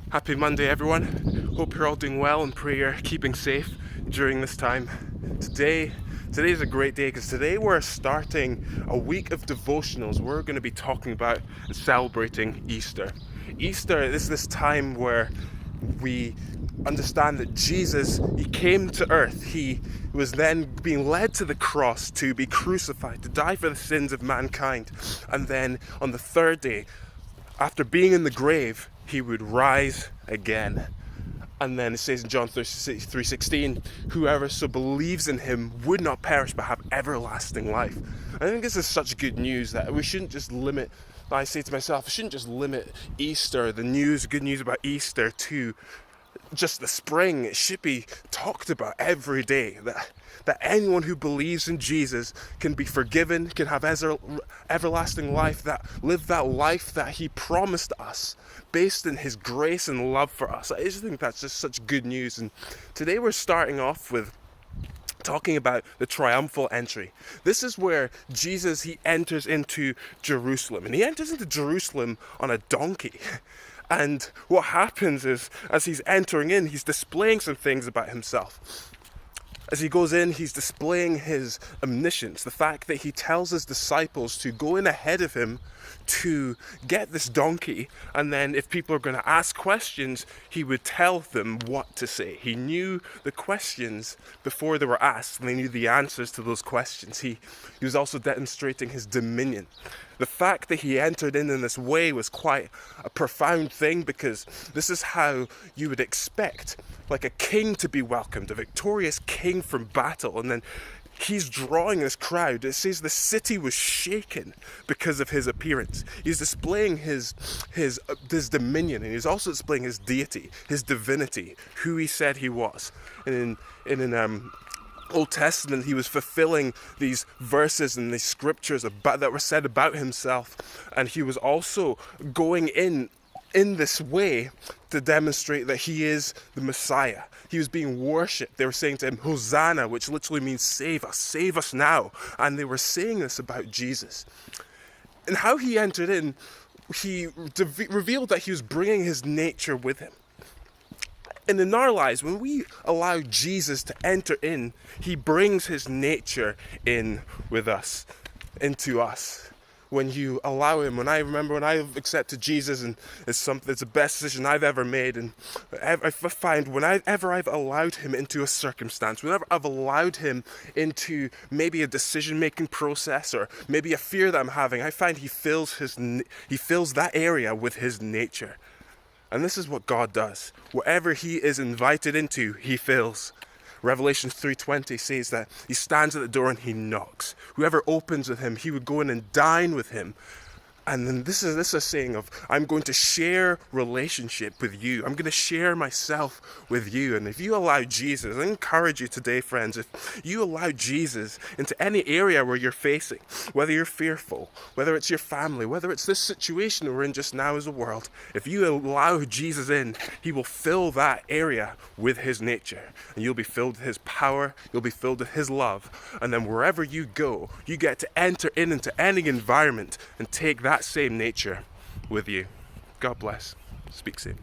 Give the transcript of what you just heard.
Happy Monday, everyone. Hope you're all doing well and pray you're keeping safe during this time. Today is a great day because today we're starting a week of devotionals. We're going to be talking about and celebrating Easter. Easter is this time where we understand that Jesus, he came to earth. He was then being led to the cross to be crucified, to die for the sins of mankind. And then on the third day, after being in the grave, he would rise again. And then it says in John 3:16, whoever so believes in him would not perish but have everlasting life. I think this is such good news that we shouldn't just limit, I say to myself, I shouldn't just limit Easter, the news, good news about Easter, to just the spring. It should be talked about every day, that anyone who believes in Jesus can be forgiven, can have everlasting life, that live that life that he promised us based in his grace and love for us. I just think that's just such good news. And today we're starting off with talking about the triumphal entry. This is where Jesus, he enters into Jerusalem, and he enters into Jerusalem on a donkey. And what happens is, as he's entering in, he's displaying some things about himself. As he goes in, he's displaying his omniscience, the fact that he tells his disciples to go in ahead of him to get this donkey, and then if people are going to ask questions, he would tell them what to say. He knew the questions before they were asked, and they knew the answers to those questions. He was also demonstrating his dominion. The fact that he entered in this way was quite a profound thing, because this is how you would expect like a king to be welcomed, a victorious king from battle. And then he's drawing this crowd. It says the city was shaken because of his appearance. He's displaying his dominion, and he's also displaying his deity, his divinity, who he said he was. And in Old Testament, he was fulfilling these verses and these scriptures that were said about himself, and he was also going in this way to demonstrate that he is the Messiah. He was being worshipped. They were saying to him, Hosanna, which literally means save us now. And they were saying this about Jesus. And how he entered in, he revealed that he was bringing his nature with him. And in our lives, when we allow Jesus to enter in, he brings his nature in with us, into us. When you allow him, when I have accepted Jesus, and it's the best decision I've ever made, and I find whenever I've allowed him into a circumstance, whenever I've allowed him into maybe a decision-making process, or maybe a fear that I'm having, I find he fills that area with his nature. And this is what God does. Whatever he is invited into, he fills. Revelation 3:20 says that he stands at the door and he knocks. Whoever opens with him, he would go in and dine with him. And then this is a saying of, I'm going to share relationship with you. I'm going to share myself with you. And if you allow Jesus, I encourage you today, friends, if you allow Jesus into any area where you're facing, whether you're fearful, whether it's your family, whether it's this situation we're in just now as a world, if you allow Jesus in, he will fill that area with his nature. And you'll be filled with his power, you'll be filled with his love. And then wherever you go, you get to enter into any environment and take that same nature with you. God bless. Speak soon.